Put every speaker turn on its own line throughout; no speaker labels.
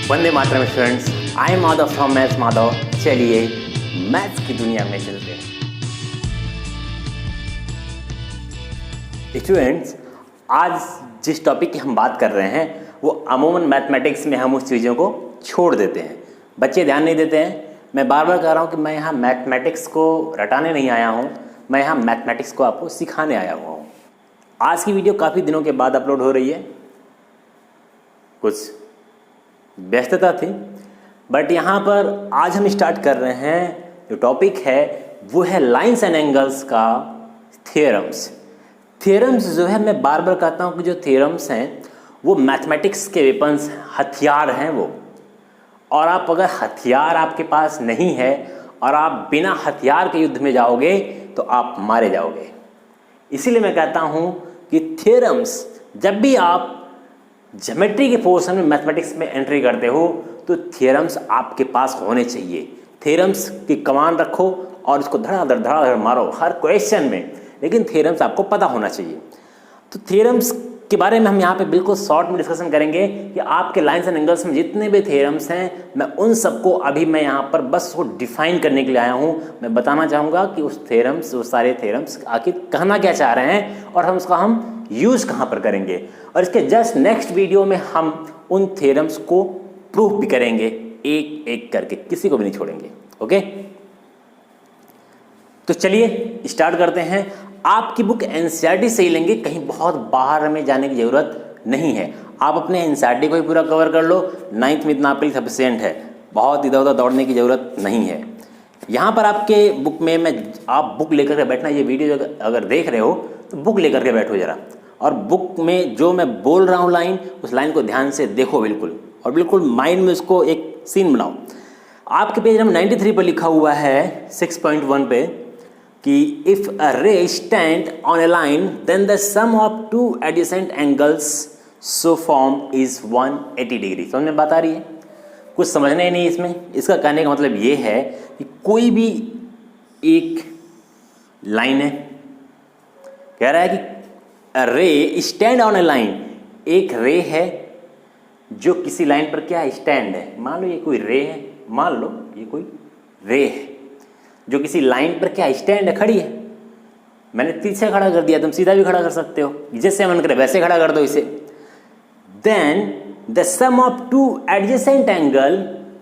Vande Mataram students, I am Madhav from maths Madhav. चलिए maths की दुनिया में चलते हैं। स्टूडेंट्स, आज जिस टॉपिक की हम बात कर रहे हैं वो अमूमन मैथमेटिक्स में हम उस चीज़ों को छोड़ देते हैं। बच्चे ध्यान नहीं देते हैं। मैं बार बार कह रहा हूँ कि मैं यहाँ मैथमेटिक्स को रटाने नहीं आया हूँ, मैं यहाँ मैथमेटिक्स को आपको सिखाने आया हुआ हूँ। आज की वीडियो काफ़ी दिनों के बाद अपलोड हो रही है, कुछ व्यस्तता थी, बट यहाँ पर आज हम स्टार्ट कर रहे हैं। जो टॉपिक है वो है लाइंस एंड एंगल्स का थ्योरम्स। थ्योरम्स जो है, मैं बार बार कहता हूँ कि जो थ्योरम्स हैं वो मैथमेटिक्स के वेपन्स, हथियार हैं वो। और आप अगर हथियार आपके पास नहीं है और आप बिना हथियार के युद्ध में जाओगे तो आप मारे जाओगे। इसीलिए मैं कहता हूँ कि थ्योरम्स, जब भी आप ज्योमेट्री के पोर्शन में मैथमेटिक्स में एंट्री करते हो तो थ्योरम्स आपके पास होने चाहिए। थ्योरम्स की कमान रखो और इसको धड़ाधड़ मारो हर क्वेश्चन में, लेकिन थ्योरम्स आपको पता होना चाहिए। तो थ्योरम्स के बारे में हम यहाँ पे बिल्कुल शॉर्ट में डिस्कशन करेंगे कि आपके लाइंस एंड एंगल्स में जितने भी थ्योरम्स हैं, मैं उन सबको अभी मैं यहाँ पर बस उसको डिफाइन करने के लिए आया हूँ। मैं बताना चाहूँगा कि उस थ्योरम्स, वो सारे थ्योरम्स आखिर कहना क्या चाह रहे हैं और हम उसका हम यूज़ कहाँ पर करेंगे। और इसके जस्ट नेक्स्ट वीडियो में हम उन थ्योरम्स को प्रूफ भी करेंगे एक एक करके, किसी को भी नहीं छोड़ेंगे। ओके, तो चलिए स्टार्ट करते हैं। आपकी बुक एनसीईआरटी से ही लेंगे, कहीं बहुत बाहर में जाने की ज़रूरत नहीं है। आप अपने एनसीईआरटी को ही पूरा कवर कर लो, 9th में इतना आपके लिए सफिशिएंट है, बहुत इधर उधर दौड़ने की ज़रूरत नहीं है। यहाँ पर आपके बुक में आप बुक लेकर के बैठना। ये वीडियो अगर देख रहे हो तो बुक लेकर के बैठो ज़रा, और बुक में जो मैं बोल रहा हूँ लाइन, उस लाइन को ध्यान से देखो बिल्कुल, और बिल्कुल माइंड में उसको एक सीन बनाओ। आपके पेज नंबर 93 पर लिखा हुआ है 6.1 पे कि if a ray stand on a line then the sum of two adjacent angles so form is 180 degree. समझ में बात आ रही है? कुछ समझना ही नहीं इसमें। इसका कहने का मतलब ये है कि कोई भी एक लाइन है, कह रहा है कि रे स्टैंड ऑन ए लाइन, एक रे है जो किसी लाइन पर क्या स्टैंड है। मान लो ये कोई रे है, मान लो ये कोई रे है जो किसी लाइन पर क्या स्टैंड है, खड़ी है। मैंने पीछे खड़ा कर दिया, तुम सीधा भी खड़ा कर सकते हो, जैसे मन करे वैसे खड़ा कर दो इसे। Then the sum of two adjacent angle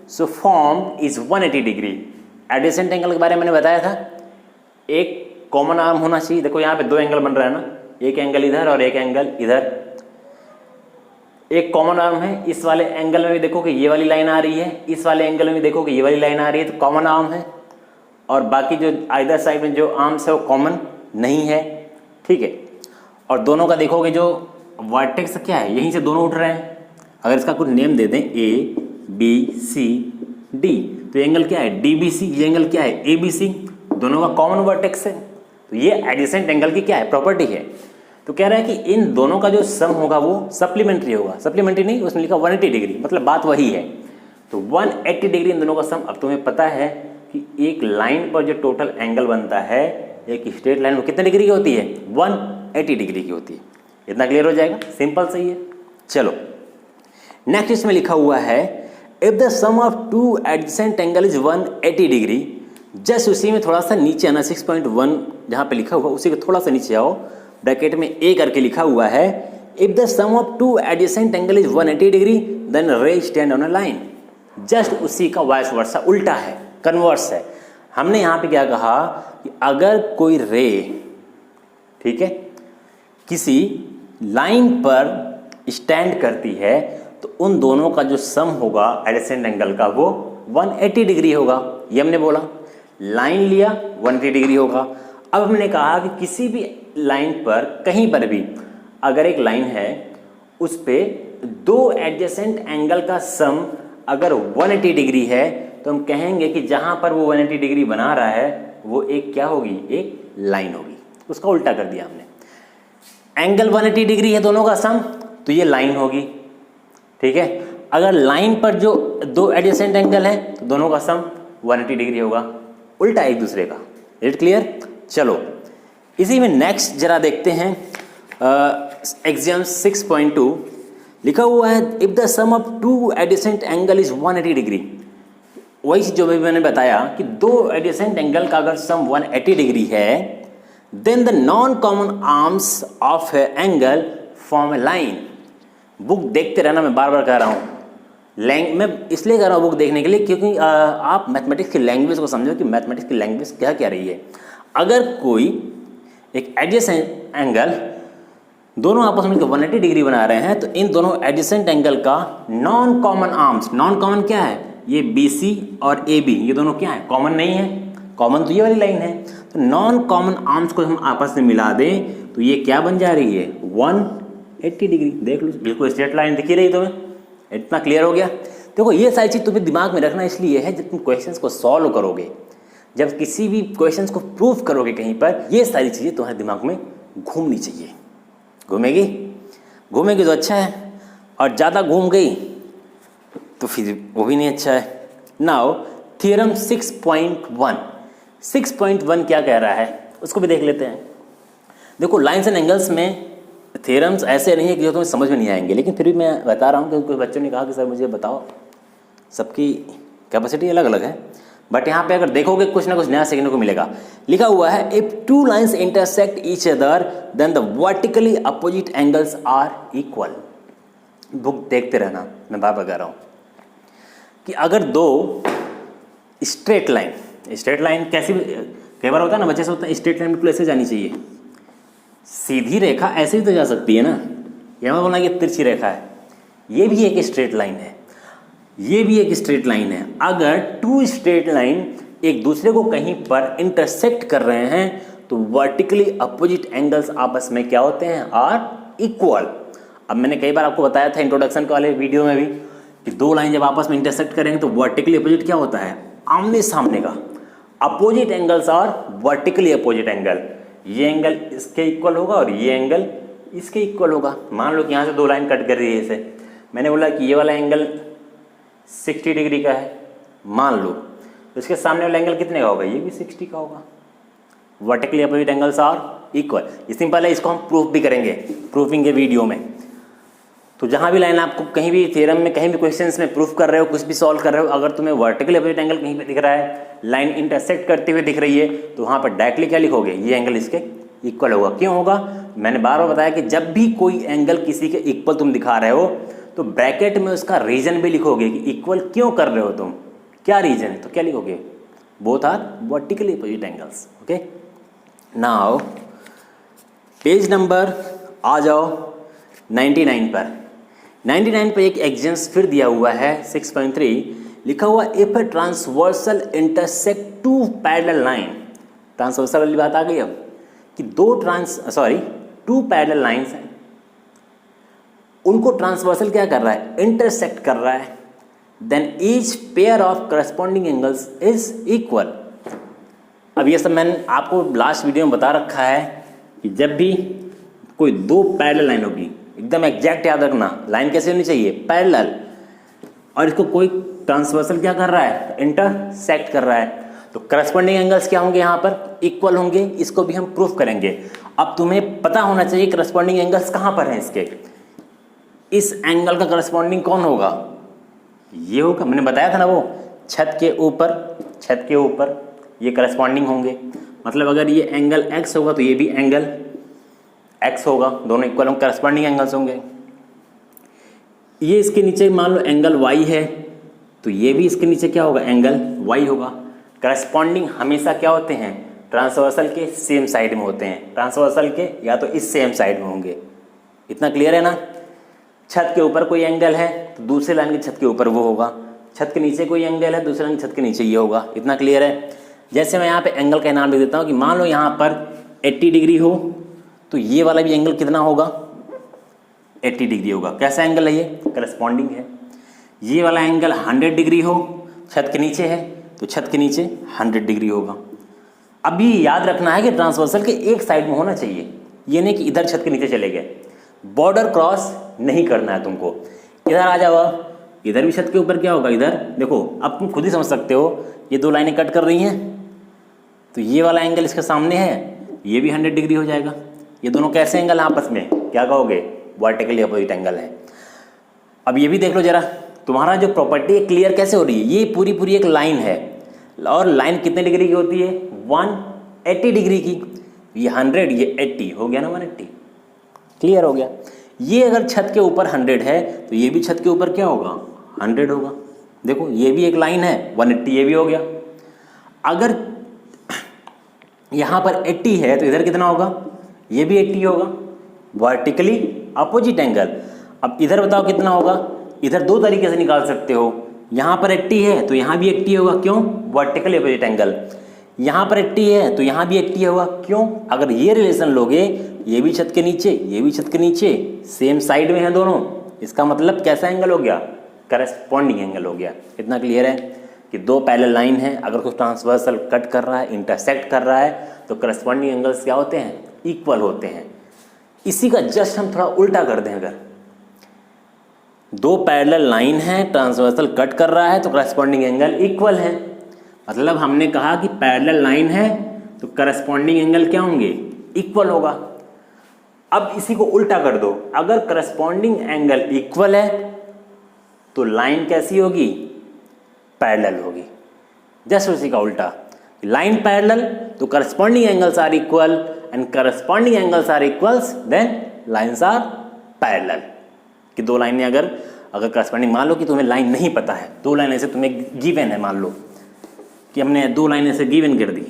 so form is 180 degree. Adjacent angle के बारे में मैंने बताया था, एक कॉमन आर्म होना चाहिए। देखो यहाँ पे दो एंगल बन रहा है ना, एक एंगल इधर और एक एंगल इधर। एक कॉमन आर्म है, इस वाले एंगल में भी देखो कि ये वाली लाइन आ रही है, इस वाले एंगल में भी देखो कि ये वाली लाइन आ रही है, तो कॉमन आर्म है। और बाकी जो आइदर साइड में जो आर्म्स है वो कॉमन नहीं है, ठीक है। और दोनों का देखोगे जो वर्टेक्स क्या है, यहीं से दोनों उठ रहे हैं। अगर इसका कुछ नेम दे दें ए बी सी डी, तो एंगल क्या है डी बी सी, ये एंगल क्या है ए बी सी, दोनों का कॉमन वर्टेक्स है। तो ये एडजेसेंट एंगल की क्या है, प्रॉपर्टी है। तो कह रहा है कि इन दोनों का जो सम होगा वो सप्लीमेंट्री होगा। सप्लीमेंट्री नहीं, उसमें लिखा 180 डिग्री, मतलब बात वही है। तो 180 डिग्री इन दोनों का सम। अब तुम्हें पता है कि एक लाइन पर जो टोटल एंगल बनता है एक स्ट्रेट लाइन, वो कितने डिग्री की होती है, 180 डिग्री की होती है। इतना क्लियर हो जाएगा, सिंपल सही है। चलो नेक्स्ट इसमें लिखा हुआ है if the sum of two adjacent angle is 180 degree. Just उसी में थोड़ा सा नीचे आना, 6.1 जहाँ पे लिखा हुआ उसी के थोड़ा सा नीचे आओ, ब्रैकेट में ए करके लिखा हुआ है if the sum of two adjacent angle is 180 degree then ray stand on a line. Just उसी का वाइस वर्सा, उल्टा है, कन्वर्स है। हमने यहाँ पे क्या कहा कि अगर कोई रे, ठीक है, किसी लाइन पर स्टैंड करती है तो उन दोनों का जो सम होगा एडजेसेंट एंगल का वो 180 डिग्री होगा। ये हमने बोला, लाइन लिया 180 डिग्री होगा। अब हमने कहा कि किसी भी लाइन पर कहीं पर भी अगर एक लाइन है उस पे दो एडजेसेंट एंगल का सम अगर 180 डिग्री है तो हम कहेंगे कि जहां पर वो 180 डिग्री बना रहा है वो एक क्या होगी, एक लाइन होगी। उसका उल्टा कर दिया हमने। एंगल 180 डिग्री है दोनों का सम, तो ये लाइन होगी, ठीक है। अगर लाइन पर जो दो एडजेसेंट एंगल है तो दोनों का सम 180 डिग्री होगा, उल्टा एक दूसरे का। It clear? चलो इसी में नेक्स्ट जरा देखते हैं एग्जाम 6.2 लिखा हुआ है if the sum of two adjacent angle is 180 degree. वही चीज जो भी मैंने बताया कि दो एडिसेंट एंगल का अगर सम 180 डिग्री है, then the non common arms of angle form a line. Book देखते रहना, मैं बार बार कह रहा हूँ। मैं इसलिए कह रहा हूँ बुक देखने के लिए क्योंकि आप मैथमेटिक्स की लैंग्वेज को समझो कि मैथमेटिक्स की लैंग्वेज क्या क्या रही है। अगर कोई एक एडजेसेंट एंगल दोनों आपस में 180 डिग्री बना रहे हैं, तो इन दोनों एडजेसेंट एंगल का non common arms, non common क्या है, ये BC और AB ये दोनों क्या है, कॉमन नहीं है। कॉमन तो ये वाली लाइन है। तो नॉन कॉमन आर्म्स को हम आपस में मिला दें तो ये क्या बन जा रही है, 180 डिग्री। देख लो, बिल्कुल स्ट्रेट लाइन दिखी रही तुम्हें, इतना क्लियर हो गया। देखो ये सारी चीज़ तुम्हें दिमाग में रखना इसलिए है, जब तुम क्वेश्चंस को सॉल्व करोगे, जब किसी भी क्वेश्चंस को प्रूव करोगे कहीं पर, ये सारी चीज़ें तुम्हारे दिमाग में घूमनी चाहिए। घूमेगी, घूमेगी तो अच्छा है, और ज़्यादा घूम गई तो फिर वो भी नहीं अच्छा है। नाउ थ्योरम 6.1, 6.1 क्या कह रहा है उसको भी देख लेते हैं। देखो लाइन्स एंड एंगल्स में थ्योरम्स ऐसे नहीं है कि जो तुम्हें समझ में नहीं आएंगे, लेकिन फिर भी मैं बता रहा हूँ क्योंकि बच्चों ने कहा कि सर मुझे बताओ, सबकी कैपेसिटी अलग अलग है, बट यहाँ पे अगर देखोगे कुछ ना कुछ नया सीखने को मिलेगा। लिखा हुआ है if two lines intersect each other then the vertically opposite angles are equal. Book देखते रहना, मैं बार बार कह रहा हूँ कि अगर दो स्ट्रेट लाइन कैसी, कई बार होता है ना बच्चे से होता है स्ट्रेट लाइन बिल्कुल ऐसे जानी चाहिए, सीधी रेखा ऐसे ही तो जा सकती है ना, ये मत बोलना कि तिरछी रेखा है, ये भी एक स्ट्रेट लाइन है, ये भी एक स्ट्रेट लाइन है। अगर टू स्ट्रेट लाइन एक दूसरे को कहीं पर इंटरसेक्ट कर रहे हैं तो वर्टिकली अपोजिट एंगल्स आपस में क्या होते हैं, आर इक्वल। अब मैंने कई बार आपको बताया था इंट्रोडक्शन वाले वीडियो में भी कि दो लाइन जब आपस में इंटरसेक्ट करेंगे तो वर्टिकली अपोजिट क्या होता है, आमने सामने का। अपोजिट एंगल्स और वर्टिकली अपोजिट एंगल, ये एंगल इसके इक्वल होगा और ये एंगल इसके इक्वल होगा। मान लो कि यहाँ से दो लाइन कट कर रही है इसे, मैंने बोला कि ये वाला एंगल 60 डिग्री का है, मान लो तो इसके सामने वाला एंगल कितने का होगा, ये भी 60 का होगा। Vertically opposite angles are equal. ये सिंपल है, इसको हम प्रूफ भी करेंगे प्रूफिंग के वीडियो में। तो जहाँ भी लाइन आपको कहीं भी थ्योरम में कहीं भी क्वेश्चंस में प्रूफ कर रहे हो, कुछ भी सॉल्व कर रहे हो, अगर तुम्हें वर्टिकली अपोजिट एंगल कहीं पे दिख रहा है, लाइन इंटरसेक्ट करते हुए दिख रही है, तो वहाँ पर डायरेक्टली क्या लिखोगे, ये एंगल इसके इक्वल होगा। क्यों होगा, मैंने बार बार बताया कि जब भी कोई एंगल किसी के इक्वल तुम दिखा रहे हो तो ब्रैकेट में उसका रीजन भी लिखोगे कि इक्वल क्यों कर रहे हो तुम, क्या रीजन है, तो क्या लिखोगे, both are vertically opposite angles. Okay, now page number आ जाओ 99 पर। 99 पे एक एग्जाम्स फिर दिया हुआ है 6.3, लिखा हुआ if a transversal intersect two parallel line. Transversal वाली बात आ गई अब कि टू पैरेलल लाइंस हैं, उनको ट्रांसवर्सल क्या कर रहा है, इंटरसेक्ट कर रहा है, then each pair of corresponding angles is equal. अब ये सब मैंने आपको लास्ट वीडियो में बता रखा है कि जब भी कोई दो पैरेलल लाइन होगी, एकदम एग्जैक्ट याद रखना, लाइन कैसे होनी चाहिए, पैरेलल, और इसको कोई ट्रांसवर्सल क्या कर रहा है, इंटरसेक्ट कर रहा है, तो करस्पॉन्डिंग एंगल्स क्या होंगे, यहाँ पर इक्वल होंगे। इसको भी हम प्रूफ करेंगे। अब तुम्हें पता होना चाहिए करस्पॉन्डिंग एंगल्स कहाँ पर हैं इसके, इस एंगल का करस्पॉन्डिंग कौन होगा, ये होगा, मैंने बताया था ना वो छत के ऊपर ये करस्पॉन्डिंग होंगे। मतलब अगर ये एंगल x होगा तो ये भी एंगल x होगा, दोनों इक्वल होंगे, करस्पॉन्डिंग एंगल्स होंगे। ये इसके नीचे मान लो एंगल y है तो ये भी इसके नीचे क्या होगा, एंगल y होगा। करस्पॉन्डिंग हमेशा क्या होते हैं, ट्रांसवर्सल के सेम साइड में होते हैं, ट्रांसवर्सल के या तो इस सेम साइड में होंगे। इतना क्लियर है ना। छत के ऊपर कोई एंगल है तो दूसरे लाइन की छत के ऊपर वो होगा, छत के नीचे कोई एंगल है दूसरे लाइन की छत के नीचे ये होगा। इतना क्लियर है। जैसे मैं यहाँ पे एंगल का नाम लिख देता हूँ कि मान लो यहाँ पर 80 डिग्री हो तो ये वाला भी एंगल कितना होगा, 80 डिग्री होगा। कैसा एंगल है ये, करस्पॉन्डिंग है। ये वाला एंगल 100 डिग्री हो, छत के नीचे है तो छत के नीचे 100 डिग्री होगा। अब ये याद रखना है कि ट्रांसवर्सल के एक साइड में होना चाहिए, ये नहीं कि इधर छत के नीचे चले गए। बॉर्डर क्रॉस नहीं करना है तुमको। इधर आ जाओ, इधर भी छत के ऊपर क्या होगा, इधर देखो, अब तुम खुद ही समझ सकते हो, ये दो लाइनें कट कर रही हैं तो ये वाला एंगल इसके सामने है, ये भी 100 डिग्री हो जाएगा। ये दोनों कैसे एंगल आपस में, क्या कहोगे, वर्टिकली अपोजिट एंगल है। अब ये भी देख लो जरा, तुम्हारा जो प्रॉपर्टी है क्लियर कैसे हो रही है। ये पूरी पूरी एक लाइन है और लाइन कितने डिग्री की होती है, 180 डिग्री की। ये 100, ये 80 हो गया ना, 180। क्लियर हो गया। ये अगर छत के ऊपर 100 है तो ये भी छत के ऊपर क्या होगा, 100 होगा। देखो ये भी एक लाइन है, 180 ये भी हो गया। अगर यहाँ पर 80 है तो इधर कितना होगा, ये भी 80 होगा, वर्टिकली अपोजिट एंगल। अब इधर बताओ कितना होगा, इधर दो तरीके से निकाल सकते हो। यहाँ पर 80 है तो यहाँ भी 80 होगा, क्यों, वर्टिकली अपोजिट एंगल। यहाँ पर 80 है तो यहाँ भी 80 होगा, क्यों, अगर ये रिलेशन लोगे, ये भी छत के नीचे, ये भी छत के नीचे, सेम साइड में है दोनों, इसका मतलब कैसा एंगल हो गया, करस्पॉन्डिंग एंगल हो गया। इतना क्लियर है कि दो पैरेलल लाइन है, अगर कुछ ट्रांसवर्सल कट कर रहा है, इंटरसेक्ट कर रहा है, तो करस्पॉन्डिंग एंगल्स क्या होते हैं, इक्वल होते हैं। इसी का जस्ट हम थोड़ा उल्टा कर दें, अगर दो पैरेलल लाइन है, ट्रांसवर्सल कट कर रहा है, तो करस्पॉन्डिंग एंगल इक्वल है। मतलब हमने कहा कि पैरेलल लाइन है तो करस्पॉन्डिंग एंगल क्या होंगे, इक्वल होगा। अब इसी को उल्टा कर दो, अगर करस्पॉन्डिंग एंगल इक्वल है तो लाइन कैसी होगी, पैरेलल होगी। जस्ट उसी का उल्टा, लाइन पैरेलल तो corresponding angles are equal, and corresponding angles are equals, then lines are parallel. कि दो लाइनें अगर करस्पॉन्डिंग, मान लो कि तुम्हें लाइन नहीं पता है, दो लाइन ऐसे तुम्हें गिवन है, मान लो कि हमने दो लाइन ऐसे गिवन कर दी,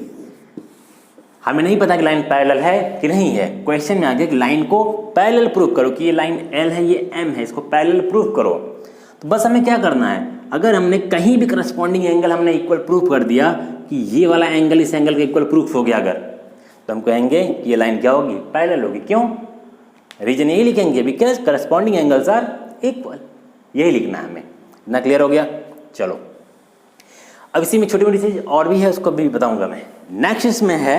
हमें नहीं पता कि लाइन पैरेलल है कि नहीं है। क्वेश्चन में आ गया कि लाइन को पैरेलल प्रूफ करो, कि ये लाइन L है, ये M है, इसको पैरेलल प्रूफ करो। तो बस हमें क्या करना है, अगर हमने कहीं भी करस्पॉन्डिंग एंगल हमने इक्वल प्रूफ कर दिया कि ये वाला एंगल इस एंगल का इक्वल प्रूफ हो गया अगर, तो हम कहेंगे कि ये लाइन क्या होगी, पैरेलल होगी। क्यों, रीजन यही लिखेंगे, because corresponding angles are equal. यही लिखना है हमें। इतना क्लियर हो गया। चलो अब इसी में छोटी मोटी चीज और भी है, उसको भी बताऊंगा मैं। नेक्स्ट इसमें है,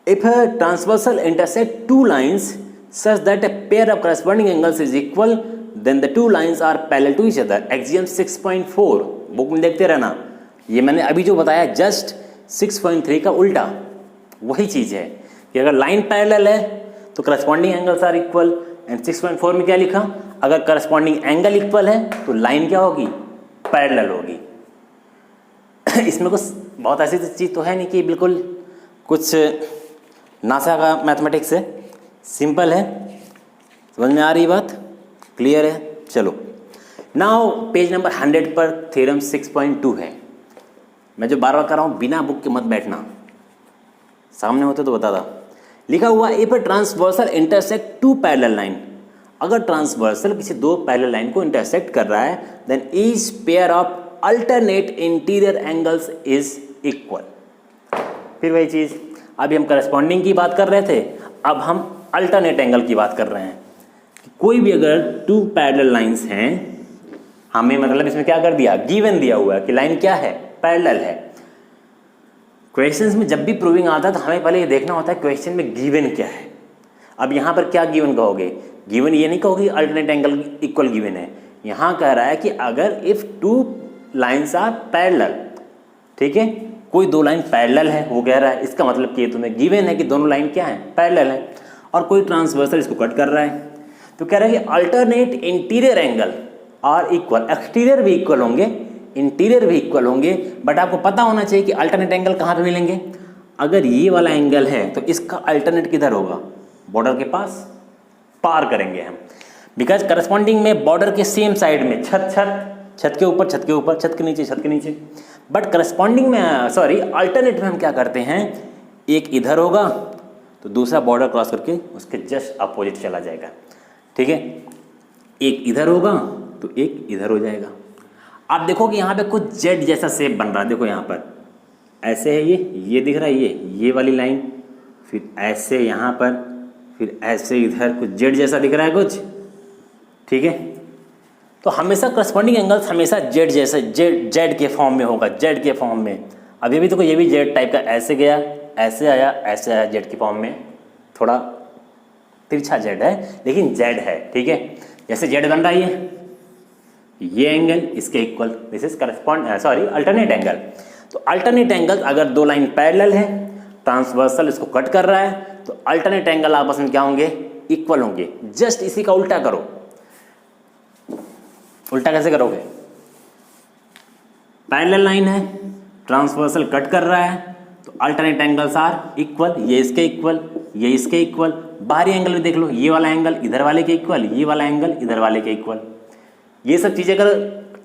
if a transversal intersect two lines such that a pair of corresponding angles is equal, then the two lines are parallel to each other. Axiom 6.4 book में देखते रहना, ये मैंने अभी जो बताया जस्ट 6.3 का उल्टा वही चीज़ है कि अगर लाइन पैरेलल है तो corresponding angles are equal, and 6.4 में क्या लिखा, अगर करस्पॉन्डिंग एंगल इक्वल है तो लाइन क्या होगी, पैरेलल होगी। इसमें कुछ बहुत ऐसी चीज़ तो है नहीं कि बिल्कुल कुछ नासा का मैथमेटिक्स है, सिंपल है। समझ में आ रही बात, क्लियर है। चलो नाउ पेज नंबर 100 पर थ्योरम 6.2 है। मैं जो बार बार कर रहा हूँ, बिना बुक के मत बैठना, सामने होते तो बता दा। लिखा हुआ, if a transversal intersect two parallel line, अगर ट्रांसवर्सल किसी दो पैरेलल लाइन को इंटरसेक्ट कर रहा है, then each pair of alternate interior angles is equal. फिर वही चीज़, अभी हम करस्पॉन्डिंग की बात कर रहे थे, अब हम अल्टरनेट एंगल की बात कर रहे हैं। कोई भी अगर टू पैरेलल लाइंस हैं, हमें मतलब इसमें क्या कर दिया, गिवन दिया हुआ है कि लाइन क्या है, पैरेलल है। क्वेश्चंस में जब भी प्रूविंग आता है तो हमें पहले ये देखना होता है क्वेश्चन में गिवन क्या है। अब यहाँ पर क्या गिवन कहोगे, गिवन ये नहीं कहोगे अल्टरनेट एंगल इक्वल गिवन है, यहाँ कह रहा है कि अगर if two lines are parallel, ठीक है, कोई दो लाइन पैरेलल है, वो कह रहा है, इसका मतलब कि तुम्हें गिवन है कि दोनों लाइन क्या है, पैरेलल है, और कोई ट्रांसवर्सल इसको कट कर रहा है, तो कह रहा है कि alternate interior angle are equal. Exterior भी इक्वल होंगे, इंटीरियर भी इक्वल होंगे, बट आपको पता होना चाहिए कि अल्टरनेट एंगल कहाँ पे मिलेंगे। अगर ये वाला एंगल है तो इसका अल्टरनेट किधर होगा, बॉर्डर के पास, पार करेंगे हम, बिकॉज करस्पॉन्डिंग में बॉर्डर के सेम साइड में, छत के ऊपर, छत के ऊपर, छत के नीचे, छत के नीचे। बट करस्पॉन्डिंग में, सॉरी, अल्टरनेट में हम क्या करते हैं, एक इधर होगा तो दूसरा बॉर्डर क्रॉस करके उसके जस्ट अपोजिट चला जाएगा, ठीक है, एक इधर होगा तो एक इधर हो जाएगा। आप देखो कि यहाँ पे कुछ जेड जैसा शेप बन रहा है, देखो यहाँ पर ऐसे है, ये दिख रहा है, ये वाली लाइन, फिर ऐसे यहाँ पर, फिर ऐसे इधर कुछ जेड जैसा दिख रहा है कुछ, ठीक है। तो हमेशा करस्पॉन्डिंग एंगल्स हमेशा जेड जैसे, जेड के फॉर्म में होगा, जेड के फॉर्म में। अभी भी देखो ये भी जेड टाइप का, ऐसे गया, ऐसे आया, ऐसे आया, जेड के फॉर्म में, थोड़ा तिरछा जेड है लेकिन जेड है, ठीक है। जैसे जेड बन रहा है ये एंगल इसके equal, this is alternate angle. तो अल्टरनेट एंगल, अगर दो लाइन पैरेलल है, ट्रांसवर्सल इसको कट कर रहा है, तो अल्टरनेट एंगल आपस में क्या होंगे, इक्वल होंगे। जस्ट इसी का उल्टा करो, उल्टा कैसे करोगे? पैरेलल लाइन है, ट्रांसवर्सल कट कर रहा है, तो अल्टरनेट एंगल्स आर इक्वल, ये इसके इक्वल, ये इसके इक्वल। बाहरी एंगल भी देख लो, ये वाला एंगल इधर वाले के इक्वल, ये वाला एंगल इधर वाले के इक्वल। ये सब चीज़ें अगर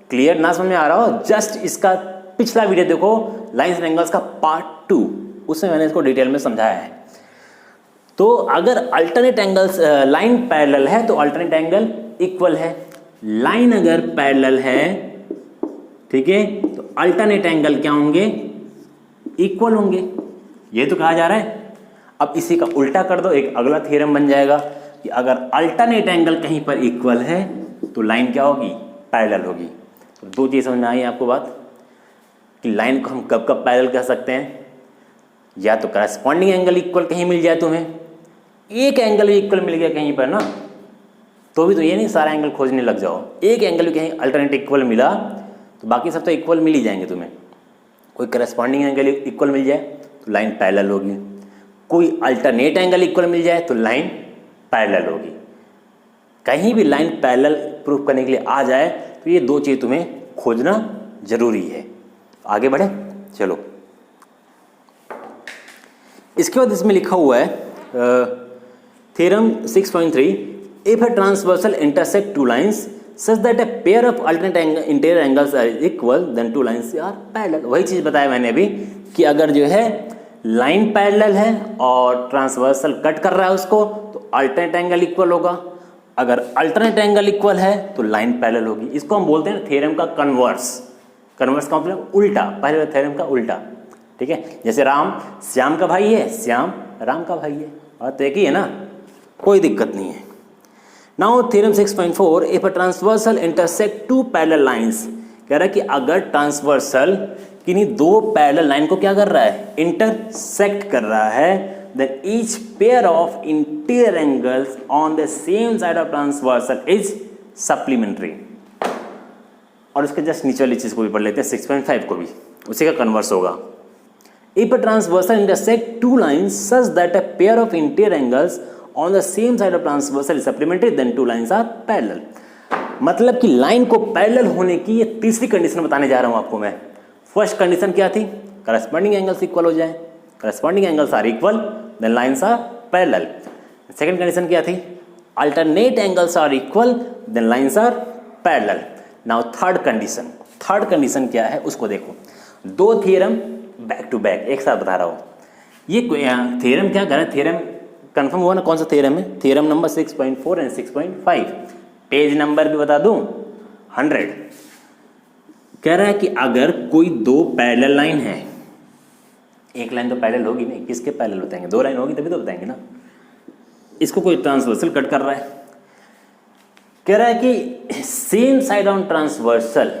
क्लियर ना समझ में आ रहा हो, जस्ट इसका पिछला वीडियो देखो, लाइन्स एंड एंगल्स का पार्ट 2, उसमें मैंने इसको डिटेल में समझाया है। तो अगर अल्टरनेट एंगल्स लाइन पैरेलल है तो अल्टरनेट एंगल इक्वल है, लाइन अगर पैरेलल है, ठीक है, तो अल्टरनेट एंगल क्या होंगे? इक्वल होंगे। ये तो कहा जा रहा है। अब इसी का उल्टा कर दो, एक अगला थ्योरम बन जाएगा कि अगर अल्टरनेट एंगल कहीं पर इक्वल है तो लाइन क्या होगी? पैरेलल होगी। तो दो चीज़ समझ में आई आपको बात कि लाइन को हम कब कब पैरेलल कह सकते हैं? या तो करस्पॉन्डिंग एंगल इक्वल कहीं मिल जाए, तुम्हें एक एंगल भी इक्वल मिल गया कहीं पर ना, तो भी तो ये नहीं सारा एंगल खोजने लग जाओ। एक एंगल भी कहीं अल्टरनेट इक्वल मिला तो बाकी सब तो इक्वल मिल ही जाएंगे तुम्हें। कोई करस्पॉन्डिंग एंगल इक्वल मिल जाए तो लाइन पैरेलल होगी, कोई अल्टरनेट एंगल इक्वल मिल जाए तो लाइन पैरेलल होगी। कहीं भी लाइन पैरेलल प्रूफ करने के लिए आ जाए तो ये दो चीज़ तुम्हें खोजना जरूरी है। आगे बढ़े, चलो। इसके बाद इसमें लिखा हुआ है theorem 6.3, if a transversal intersect two lines such that a pair of alternate interior angles are equal then two lines are parallel. वही चीज़ बताया मैंने अभी कि अगर जो है लाइन पैरेलल है और ट्रांसवर्सल कट कर रहा है उसको, तो अल्टरनेट एंगल इक्वल होगा। अगर अल्टरनेट एंगल इक्वल है तो लाइन पैरेलल होगी। इसको हम बोलते हैं थ्योरम का कन्वर्स। कन्वर्स का मतलब उल्टा, पहले थ्योरम का उल्टा, ठीक है। जैसे राम श्याम का भाई है, श्याम राम का भाई है, बात एक ही है ना, कोई दिक्कत नहीं है। Now theorem 6.4, if a transversal intersect two parallel lines, कह रहा है कि अगर ट्रांसवर्सल किन्हीं दो पैरेलल लाइन को क्या कर रहा है? इंटरसेक्ट कर रहा है, then each pair of interior angles on the same side of transversal is supplementary. और उसके जस्ट नीचे वाली चीज को भी पढ़ लेते हैं, 6.5 को भी, उसी का कन्वर्स होगा। If a transversal intersect two lines such that a pair of interior angles on the same side of transversal is supplementary, then two lines are parallel। मतलब कि लाइन को पैरेलल होने की ये तीसरी कंडीशन बताने जा रहा हूं आपको मैं। फर्स्ट कंडीशन क्या थी? करस्पॉन्डिंग एंगल्स इक्वल हो जाए, corresponding angles are equal then lines are parallel. Second condition क्या थी? Alternate angles are equal then lines are parallel. Now third condition क्या है उसको देखो। दो थ्योरम बैक टू बैक एक साथ बता रहा हूँ। ये थ्योरम क्या कर रहा है? थ्योरम कंफर्म हुआ ना कौन सा थ्योरम है? Theorem number 6.4 and 6.5। Page number भी बता दूं, 100। कह रहा है कि अगर कोई दो पैरेलल लाइन है, एक लाइन तो पैरेलल होगी नहीं, किसके पैरेलल बताएंगे? दो लाइन होगी तभी तो बताएंगे ना। इसको कोई ट्रांसवर्सल कट कर रहा है, कह रहा है कि सेम साइड ऑन ट्रांसवर्सल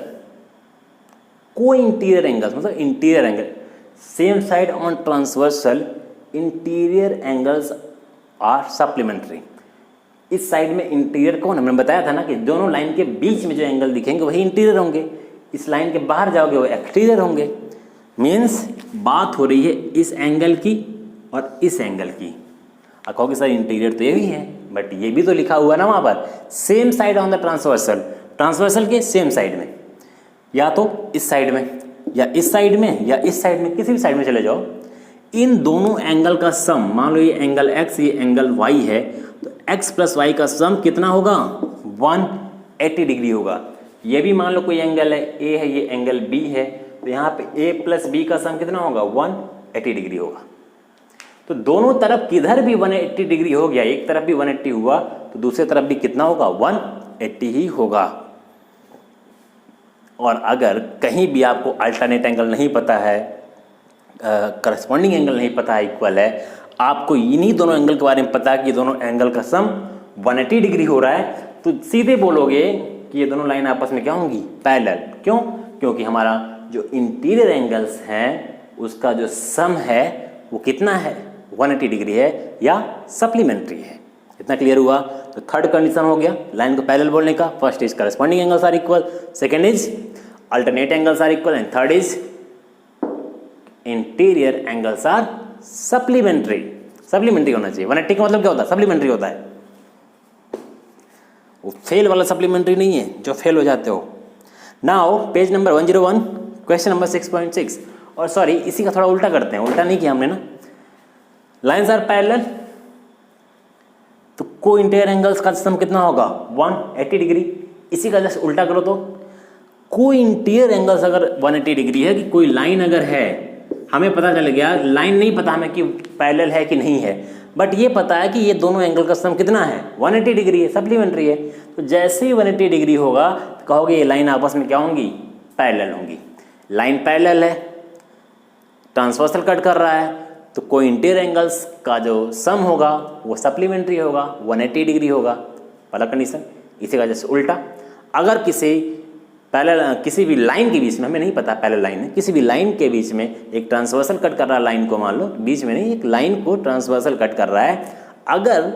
कोई इंटीरियर एंगल्स, मतलब interior angle, same side on transversal interior angles are supplementary. इस साइड में इंटीरियर कौन है? मैंने बताया था ना कि दोनों लाइन के बीच में जो एंगल दिखेंगे वही इंटीरियर होंगे, इस लाइन के बाहर जाओगे वो एक्सटीरियर होंगे। मीन्स बात हो रही है इस एंगल की और इस एंगल की। अब कहोगे सर इंटीरियर तो ये भी है, बट ये भी तो लिखा हुआ ना वहाँ पर, same side on the transversal, transversal के सेम साइड में, या तो इस साइड में या इस साइड में या इस साइड में, किसी भी साइड में चले जाओ। इन दोनों एंगल का सम, मान लो ये एंगल x ये एंगल y है, तो x प्लस y का सम कितना होगा? 180 डिग्री होगा। ये भी मान लो कोई एंगल है a है, ये एंगल b है, तो यहाँ पे a प्लस b का सम कितना होगा? 180 डिग्री होगा। तो दोनों तरफ किधर भी 180 डिग्री हो गया, एक तरफ भी 180 हुआ तो दूसरी तरफ भी कितना होगा? 180 ही होगा। और अगर कहीं भी आपको अल्टरनेट एंगल नहीं पता है, करस्पॉन्डिंग एंगल नहीं पता है, इक्वल है, आपको इन्हीं दोनों एंगल के बारे में पता है कि दोनों एंगल का सम 180 डिग्री हो रहा है, तो सीधे बोलोगे कि ये दोनों लाइन आपस में क्या होंगी? पैरेलल। क्यों? क्योंकि हमारा जो इंटीरियर एंगल्स हैं उसका जो सम है वो कितना है? 180 डिग्री है या सप्लीमेंट्री है। इतना क्लियर हुआ? तो थर्ड कंडीशन हो गया लाइन को पैरेलल बोलने का। First is corresponding angles are equal, second is alternate angles are equal, and third is interior angles are supplementary. Supplementary होना चाहिए। 180 का मतलब क्या होता है? सप्लीमेंट्री होता है। वो फेल वाला सप्लीमेंट्री नहीं है जो फेल हो जाते हो। Now page number 101 question number 6.6। और सॉरी, इसी का थोड़ा उल्टा करते हैं, उल्टा नहीं किया हमने ना। लाइन्स आर पैरेलल तो को इंटीरियर एंगल्स का सम कितना होगा 180 डिग्री। इसी का जस्ट उल्टा करो तो को इंटीरियर एंगल्स अगर 180 डिग्री है कि कोई लाइन अगर है, हमें पता चल गया, लाइन नहीं पता हमें कि पैरेलल है कि नहीं है, बट ये पता है कि ये दोनों एंगल का सम कितना है 180 डिग्री है, सप्लीमेंट्री है। तो जैसे ही 180 डिग्री होगा तो कहोगे ये लाइन आपस में क्या होंगी, पैरेलल होंगी। लाइन पैरेलल है, ट्रांसवर्सल कट कर रहा है, तो कोई इंटीरियर एंगल्स का जो सम होगा वो सप्लीमेंट्री होगा, 180 डिग्री होगा, पहला कंडीशन। इसी का जैसे उल्टा, अगर किसी भी लाइन के बीच में, हमें नहीं पता पैरेलल लाइन है, किसी भी लाइन के बीच में एक ट्रांसवर्सल कट कर रहा है लाइन को, मान लो बीच में नहीं, एक लाइन को ट्रांसवर्सल कट कर रहा है, अगर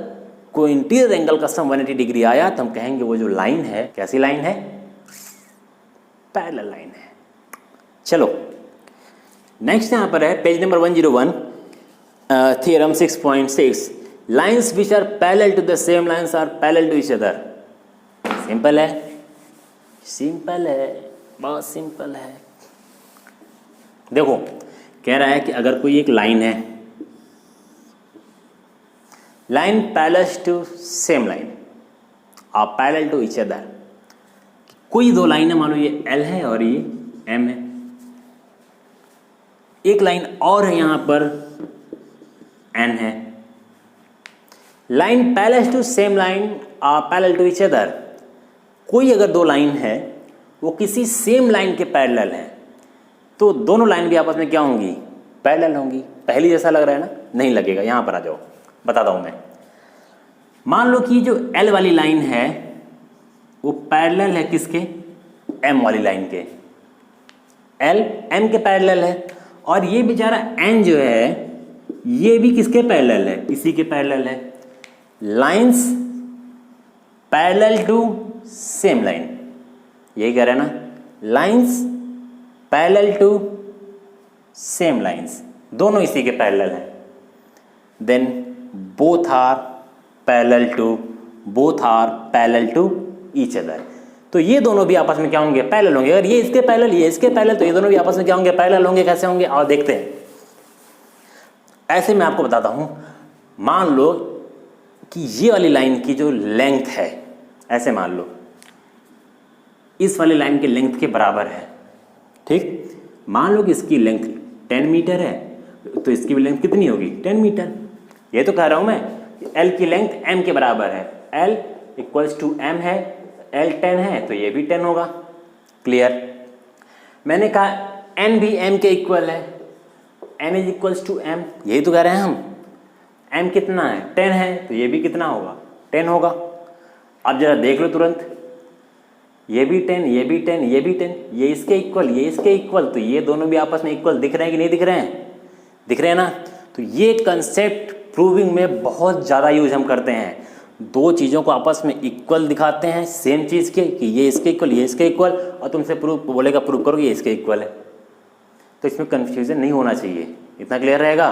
कोई इंटीरियर एंगल का सम 180 डिग्री आया तो हम कहेंगे वो जो लाइन है कैसी लाइन है, पैरेलल लाइन है। चलो नेक्स्ट यहाँ पर है page number 101 theorem 6.6 lines which are parallel to the same lines are parallel to each other. Simple है, सिंपल है, बहुत सिंपल है। देखो कह रहा है कि अगर कोई एक लाइन है, line parallel to same line are parallel to each other. कोई दो लाइन है, मान लो ये L है और ये M है, एक लाइन और है यहां पर N है। Line parallel to same line are parallel to each other. कोई अगर दो लाइन है वो किसी सेम लाइन के पैरेलल है तो दोनों लाइन भी आपस में क्या होंगी, पैरेलल होंगी। पहली जैसा लग रहा है ना, नहीं लगेगा। यहां पर आ जाओ, बताता हूं मैं। मान लो कि जो L वाली लाइन है वो पैरेलल है किसके, M वाली लाइन के। L M के पैरेलल है, और ये बेचारा N जो है ये भी किसके पैरेलल है, इसी के पैरेलल है। Lines parallel to same line, यही कह रहे हैं ना, lines parallel to same lines, दोनों इसी के पैरेलल हैं। Then both are parallel to each other. तो ये दोनों भी आपस में क्या होंगे, पैरेलल होंगे। अगर ये इसके पैरेलल, ये इसके पैरेलल, तो ये दोनों भी आपस में क्या होंगे, पैरेलल होंगे। कैसे होंगे और देखते हैं। ऐसे मैं आपको बताता हूं, मान लो कि ये वाली लाइन की जो लेंथ है, ऐसे मान लो इस वाली लाइन की लेंथ के बराबर है, ठीक। मान लो कि इसकी लेंथ 10 मीटर है तो इसकी भी लेंथ कितनी होगी, 10 मीटर। ये तो कह रहा हूं मैं, L की लेंथ M के बराबर है, L इक्वल्स टू M है, L 10 है तो ये भी 10 होगा। क्लियर। मैंने कहा N भी M के इक्वल है, N is equals to M, यही तो कह रहे हैं हम। M कितना है, 10 है, तो ये भी कितना होगा, 10 होगा। अब जरा देख लो तुरंत, ये भी 10, ये भी 10, ये भी 10, ये इसके इक्वल, ये इसके इक्वल, तो ये दोनों भी आपस में इक्वल दिख रहे हैं कि नहीं दिख रहे हैं, दिख रहे हैं ना। तो ये कंसेप्ट प्रूविंग में बहुत ज़्यादा यूज हम करते हैं। दो चीज़ों को आपस में इक्वल दिखाते हैं, सेम चीज़ के, कि ये इसके इक्वल, ये इसके इक्वल, और तुमसे प्रूव बोलेगा, प्रूव करो ये इसके इक्वल है। तो इसमें कंफ्यूजन नहीं होना चाहिए। इतना क्लियर रहेगा,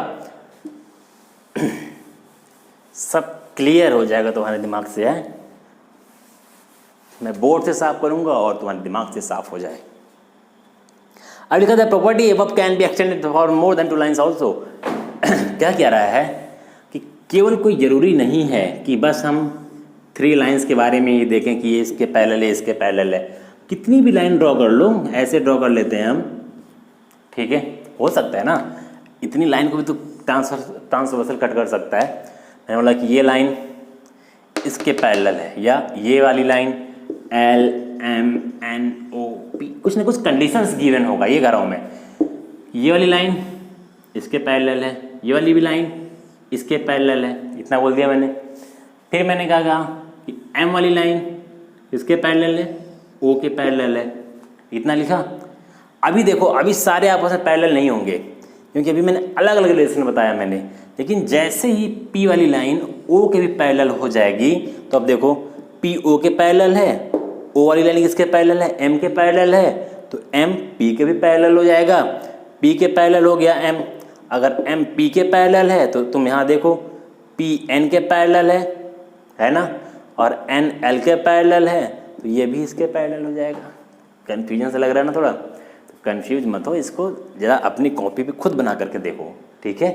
सब क्लियर हो जाएगा तुम्हारे दिमाग से है। मैं बोर्ड से साफ करूंगा और तुम्हारे दिमाग से साफ हो जाए। अब लिखा था property above can be extended for more than 2 lines also. क्या कह रहा है कि केवल कोई जरूरी नहीं है कि बस हम 3 लाइन्स के बारे में ही देखें कि ये इसके पैरेलल है, इसके पैरेलल है। कितनी भी लाइन ड्रॉ कर लो, ऐसे ड्रॉ कर लेते हैं हम, ठीक है, हो सकता है ना। इतनी लाइन को भी तो ट्रांसवर्सल कट कर सकता है। मैंने बोला कि ये लाइन इसके पैरेलल है, या ये वाली line L M N O P, कुछ ना कुछ कंडीशंस गिवन होगा, ये कह रहा हूँ मैं। ये वाली लाइन इसके पैरेलल है, ये वाली भी लाइन इसके पैरेलल है, इतना बोल दिया मैंने। फिर मैंने कहा कि M वाली लाइन इसके पैरेलल है, O के पैरेलल है, इतना लिखा। अभी देखो, अभी सारे आपस में पैरेलल नहीं होंगे क्योंकि अभी मैंने अलग अलग रिलेशन बताया मैंने, लेकिन जैसे ही P वाली लाइन O के भी पैरेलल हो जाएगी तो अब देखो P O के पैरेलल है, O वाली लाइन किसके पैरेलल है, M के पैरेलल है, तो M P के भी पैरेलल हो जाएगा। P के पैरेलल हो गया M। अगर M P के पैरेलल है तो तुम यहाँ देखो P N के पैरेलल है ना। और एन एल के पैरेलल है तो ये भी इसके पैरेलल हो जाएगा। कन्फ्यूजन से लग रहा है ना थोड़ा, तो कन्फ्यूज मत हो, इसको जरा अपनी कॉपी पे खुद बना करके देखो, ठीक है।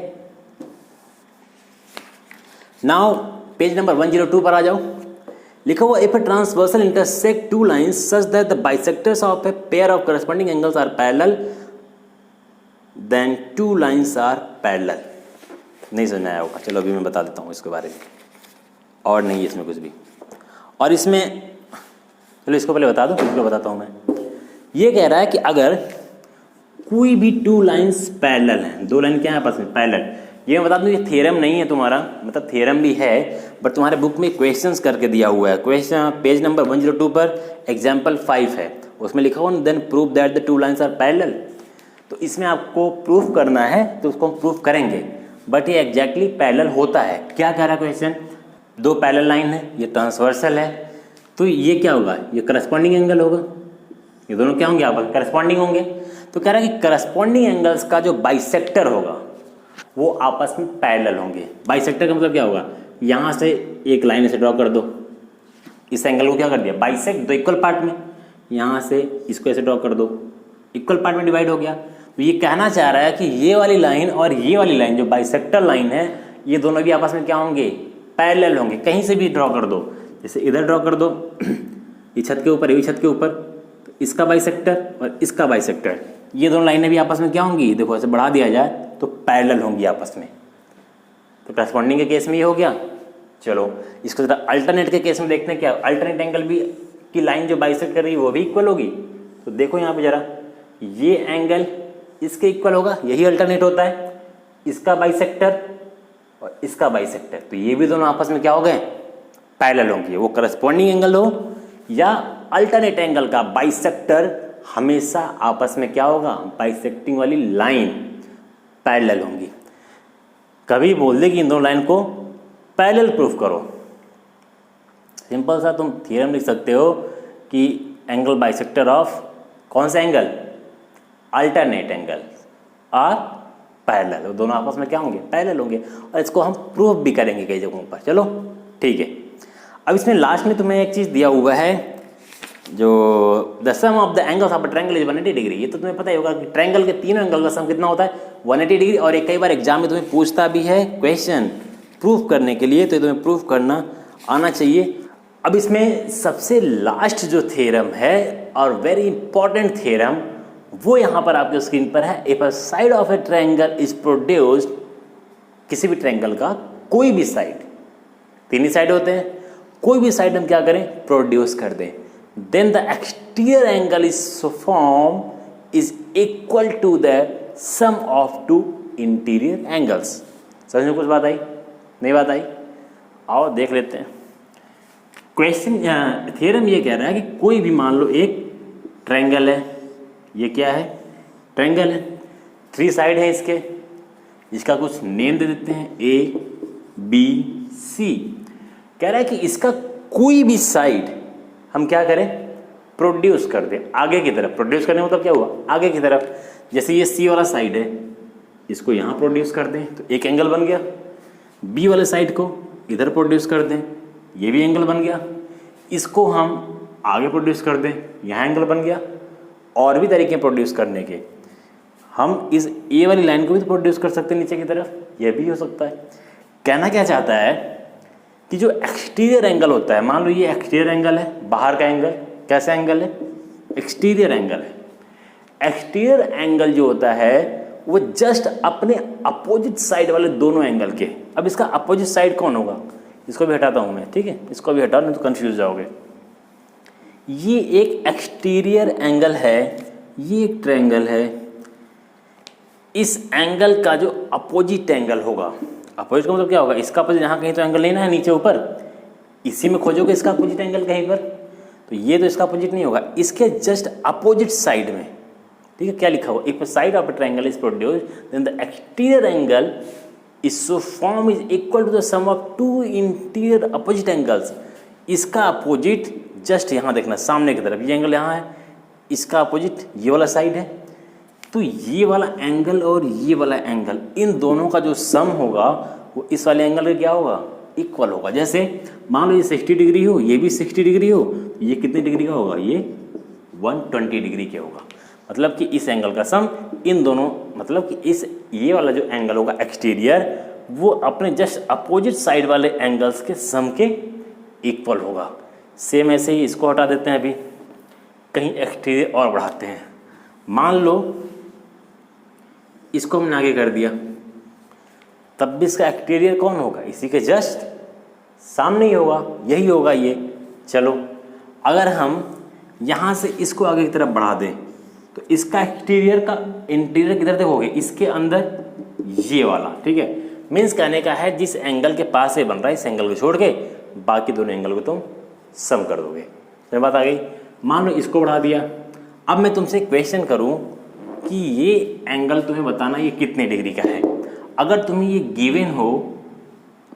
नाउ पेज नंबर 102 पर आ जाओ। लिखा हुआ if a transversal intersect two lines such that the bisectors of a pair of corresponding angles are parallel then two lines are parallel. नहीं समझ आया होगा, चलो अभी मैं बता देता हूँ इसके बारे में, और नहीं इसमें कुछ भी। और इसमें चलो इसको पहले बता दो, इसको बताता हूँ मैं। ये कह रहा है कि अगर कोई भी टू लाइंस पैरेलल हैं, दो लाइन क्या है आपस में पैरेलल, ये मैं बता दूँ ये थ्योरम नहीं है तुम्हारा, मतलब थ्योरम भी है बट तुम्हारे बुक में क्वेश्चंस करके दिया हुआ है। क्वेश्चन पेज नंबर 102 पर एग्जाम्पल 5 है, उसमें लिखा हुआ then prove that the two lines are parallel. तो इसमें आपको प्रूफ करना है तो उसको हम प्रूफ करेंगे, बट ये एग्जैक्टली पैरेलल होता है। क्या कह रहा है क्वेश्चन, दो पैरेलल लाइन है, ये ट्रांसवर्सल है, तो ये क्या होगा, ये करस्पॉन्डिंग एंगल होगा, ये दोनों क्या होंगे आपस में करस्पॉन्डिंग होंगे। तो कह रहा है कि करस्पॉन्डिंग एंगल्स का जो बाइसेक्टर होगा वो आपस में पैरेलल होंगे। बाइसेक्टर का मतलब क्या होगा, यहाँ से एक लाइन ऐसे ड्रॉ कर दो, इस एंगल को क्या कर दिया बाइसेक्ट दो इक्वल पार्ट में, यहाँ से इसको ऐसे ड्रॉ कर दो, इक्वल पार्ट में डिवाइड हो गया। तो ये कहना चाह रहा है कि ये वाली लाइन और ये वाली लाइन जो बाइसेक्टर लाइन है ये दोनों भी आपस में क्या होंगे पैरेलल होंगे। कहीं से भी ड्रॉ कर दो, जैसे इधर ड्रॉ कर दो, ये छत के ऊपर, ये छत के ऊपर, तो इसका बाइसेक्टर और इसका बाइसेक्टर, ये दोनों लाइनें भी आपस में क्या होंगी, देखो ऐसे बढ़ा दिया जाए तो पैरेलल होंगी आपस में। तो करस्पॉन्डिंग के केस में ये हो गया। चलो इसको जरा अल्टरनेट के केस में देखते हैं क्या, अल्टरनेट एंगल भी की लाइन जो बाइसेक्ट कर रही है वो भी इक्वल होगी। तो देखो यहाँ पे जरा, ये एंगल इसके इक्वल होगा, यही अल्टरनेट होता है, इसका बाइसेक्टर और इसका बाइसेक्टर, तो ये भी दोनों आपस में क्या हो गए पैरेलल होंगे। वो करस्पॉन्डिंग एंगल हो या अल्टरनेट एंगल का बाइसेक्टर, हमेशा आपस में क्या होगा बाइसेक्टिंग वाली लाइन पैरेलल होंगी। कभी बोल दे कि इन दोनों लाइन को पैरेलल प्रूफ करो, सिंपल सा तुम थ्योरम लिख सकते हो कि एंगल बाइसेक्टर ऑफ कौन सा एंगल, अल्टरनेट एंगल और पैरेलल, वो दोनों आपस में क्या होंगे पैरेलल होंगे। और इसको हम प्रूफ भी करेंगे कई जगहों पर। चलो ठीक है, अब इसमें लास्ट में तुम्हें एक चीज़ दिया हुआ है जो the sum of the angles of a triangle is 180 degree. ये तो तुम्हें पता ही होगा कि ट्रायंगल के तीनों एंगल का सम कितना होता है 180 डिग्री। और एक कई बार एग्जाम में तुम्हें पूछता भी है क्वेश्चन प्रूफ करने के लिए, तो तुम्हें प्रूफ करना आना चाहिए। अब इसमें सबसे लास्ट जो थ्योरम है और वेरी इंपॉर्टेंट थ्योरम, वो यहाँ पर आपके स्क्रीन पर है। If a side of A triangle is produced, किसी भी ट्रायंगल का कोई भी साइड, तीन ही साइड होते हैं, कोई भी साइड हम क्या करें प्रोड्यूस कर दें, then the exterior angle is form is equal to the sum of two interior angles. समझ में कुछ बात आई, नहीं बात आई? आओ देख लेते हैं। क्वेश्चन थ्योरम ये कह रहा है कि कोई भी मान लो एक ट्रायंगल है, ये क्या है ट्रायंगल है, थ्री साइड है इसके, इसका कुछ नेम दे देते हैं ए बी सी। कह रहा है कि इसका कोई भी साइड हम क्या करें प्रोड्यूस कर दें आगे की तरफ। प्रोड्यूस करने मतलब क्या हुआ आगे की तरफ, जैसे ये सी वाला साइड है इसको यहाँ प्रोड्यूस कर दें तो एक एंगल बन गया, बी वाले साइड को इधर प्रोड्यूस कर दें ये भी एंगल बन गया, इसको हम आगे प्रोड्यूस कर दें यहाँ एंगल बन गया। और भी तरीके प्रोड्यूस करने के, हम इस ए वाली लाइन को भी तो प्रोड्यूस कर सकते हैं नीचे की तरफ, ये भी हो सकता है। कहना क्या चाहता है कि जो एक्सटीरियर एंगल होता है, मान लो ये एक्सटीरियर एंगल है, बाहर का एंगल, कैसा एंगल है एक्सटीरियर एंगल है। एक्सटीरियर एंगल जो होता है वो जस्ट अपने अपोजिट साइड वाले दोनों एंगल के। अब इसका अपोजिट साइड कौन होगा, इसको भी हटाता हूँ मैं, ठीक है, इसको भी हटाओ नहीं तो कंफ्यूज जाओगे। ये एक एक्सटीरियर एंगल है, ये एक ट्रायंगल है, इस एंगल का जो अपोजिट एंगल होगा, अपोजिट का मतलब क्या होगा, इसका अपोजिट यहाँ कहीं तो एंगल नहीं ना है नीचे ऊपर, इसी में खोजोगे इसका अपोजिट एंगल कहीं पर, तो ये तो इसका अपोजिट नहीं होगा, इसके जस्ट अपोजिट साइड में, ठीक है। क्या लिखा हुआ, if side of a triangle is produced then the exterior angle is so form is equal to the sum of two interior opposite angles. इसका अपोजिट जस्ट यहाँ देखना सामने की तरफ, ये एंगल यहाँ है, इसका अपोजिट ये वाला साइड है, तो ये वाला एंगल और ये वाला एंगल, इन दोनों का जो सम होगा वो इस वाले एंगल का क्या होगा इक्वल होगा। जैसे मान लो ये 60 डिग्री हो, ये भी 60 डिग्री हो, ये कितने डिग्री का होगा, ये 120 डिग्री के होगा। मतलब कि इस एंगल का सम इन दोनों, मतलब कि इस ये वाला जो एंगल होगा एक्सटीरियर, वो अपने जस्ट अपोजिट साइड वाले एंगल्स के सम के इक्वल होगा। सेम ऐसे ही इसको हटा देते हैं, अभी कहीं एक्सटीरियर और बढ़ाते हैं। मान लो इसको हमने आगे कर दिया, तब भी इसका एक्सटीरियर कौन होगा, इसी के जस्ट सामने ही होगा, यही होगा ये। चलो अगर हम यहाँ से इसको आगे की तरफ बढ़ा दें तो इसका एक्सटीरियर का इंटीरियर किधर देखोगे, इसके अंदर ये वाला, ठीक है। मीन्स कहने का है जिस एंगल के पास ये बन रहा है इस एंगल को छोड़ के बाकी दोनों एंगल को तुम सम कर दोगे। तो बात आ गई। मान लो इसको बढ़ा दिया। अब मैं तुमसे क्वेश्चन करूं कि ये एंगल तुम्हें बताना ये कितने डिग्री का है। अगर तुम्हें ये गिवन हो,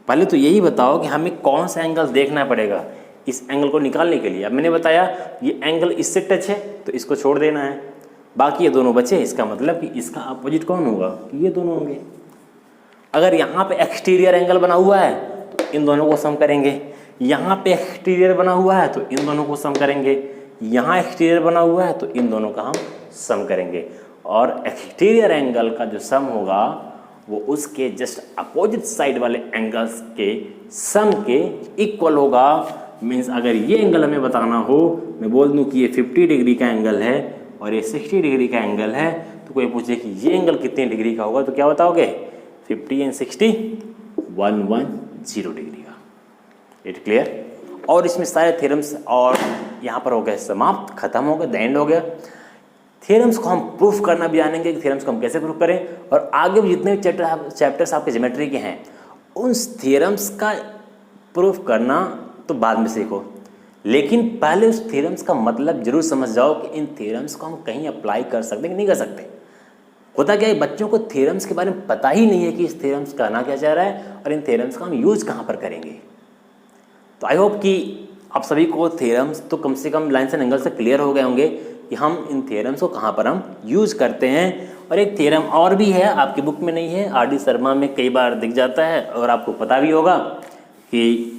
पहले तो यही बताओ कि हमें कौन सा एंगल देखना पड़ेगा इस एंगल को निकालने के लिए। अब मैंने बताया ये एंगल इससे टच है तो इसको छोड़ देना है, बाकी ये दोनों बचे। इसका मतलब कि इसका अपोजिट कौन होगा, ये दोनों होंगे। अगर यहाँ पे एक्सटीरियर एंगल बना हुआ है तो इन दोनों को सम करेंगे, यहाँ पे एक्सटीरियर बना हुआ है तो इन दोनों को सम करेंगे, यहाँ एक्सटीरियर बना हुआ है तो इन दोनों का हम सम करेंगे। और एक्सटीरियर एंगल का जो सम होगा वो उसके जस्ट अपोजिट साइड वाले एंगल्स के सम के इक्वल होगा। मीन्स अगर ये एंगल हमें बताना हो, मैं बोल दूँ कि ये 50 डिग्री का एंगल है और ये 60 डिग्री का एंगल है, तो कोई पूछे कि ये एंगल कितने डिग्री का होगा तो क्या बताओगे, 50 एंड 60 110 डिग्री का। It clear. और इसमें सारे थ्योरम्स और यहाँ पर हो गए समाप्त, खत्म हो गए, द एंड हो गया। थ्योरम्स को हम प्रूफ करना भी जानेंगे कि थ्योरम्स को हम कैसे प्रूफ करें, और आगे भी जितने भी चैप्टर्स आपके ज्योमेट्री के हैं उन थ्योरम्स का प्रूफ करना तो बाद में सीखो, लेकिन पहले उस थ्योरम्स का मतलब जरूर समझ जाओ कि इन थ्योरम्स को हम कहीं अप्लाई कर सकते हैं कि नहीं कर सकते। होता क्या है, बच्चों को थ्योरम्स के बारे में पता ही नहीं है कि इस थ्योरम्स कहना क्या चाह रहा है और इन थ्योरम्स का हम यूज कहाँ पर करेंगे। तो आई होप कि आप सभी को थ्योरम्स तो कम से कम लाइन्स एंड एंगल से क्लियर हो गए होंगे कि हम इन थ्योरम्स को कहाँ पर हम यूज करते हैं। और एक थ्योरम और भी है, आपकी बुक में नहीं है, आर.डी. शर्मा में कई बार दिख जाता है और आपको पता भी होगा कि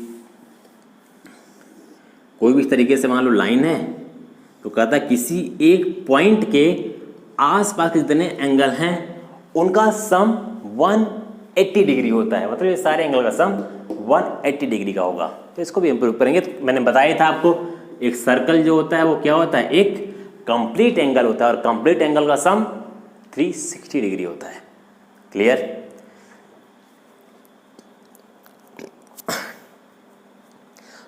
कोई भी इस तरीके से मान लो लाइन है तो कहता है किसी एक पॉइंट के आसपास के जितने एंगल हैं उनका सम 180 डिग्री होता है। मतलब ये सारे एंगल का सम 180 डिग्री का होगा। तो इसको भी इम्प्रूव करेंगे। तो मैंने बताया था आपको, एक सर्कल जो होता है वो क्या होता है, एक कंप्लीट एंगल होता है और कंप्लीट एंगल का सम 360 डिग्री होता है। क्लियर।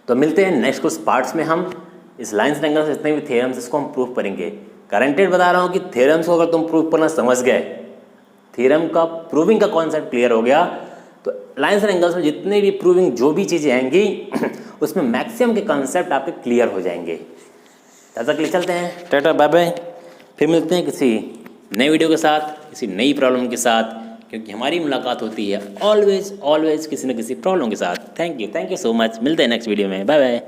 तो मिलते हैं नेक्स्ट कुछ पार्ट्स में। हम इस लाइन्स एंगल से जितने भी थ्योरम्स इसको हम प्रूव करेंगे। गारंटेड बता रहा हूँ कि थ्योरम्स को अगर तुम प्रूव करना समझ गए, थ्योरम का प्रूविंग का कॉन्सेप्ट क्लियर हो गया, तो लाइन्स एंड एंगल्स में जितने भी प्रूविंग जो भी चीज़ें आएंगी उसमें मैक्सिमम के कॉन्सेप्ट आपके क्लियर हो जाएंगे। तब तक ले चलते हैं, टाटा बाय बाय। फिर मिलते हैं किसी नए वीडियो के साथ, किसी नई प्रॉब्लम के साथ, क्योंकि हमारी मुलाकात होती है ऑलवेज किसी न किसी प्रॉब्लम के साथ। Thank you so much. मिलते हैं नेक्स्ट वीडियो में। Bye bye.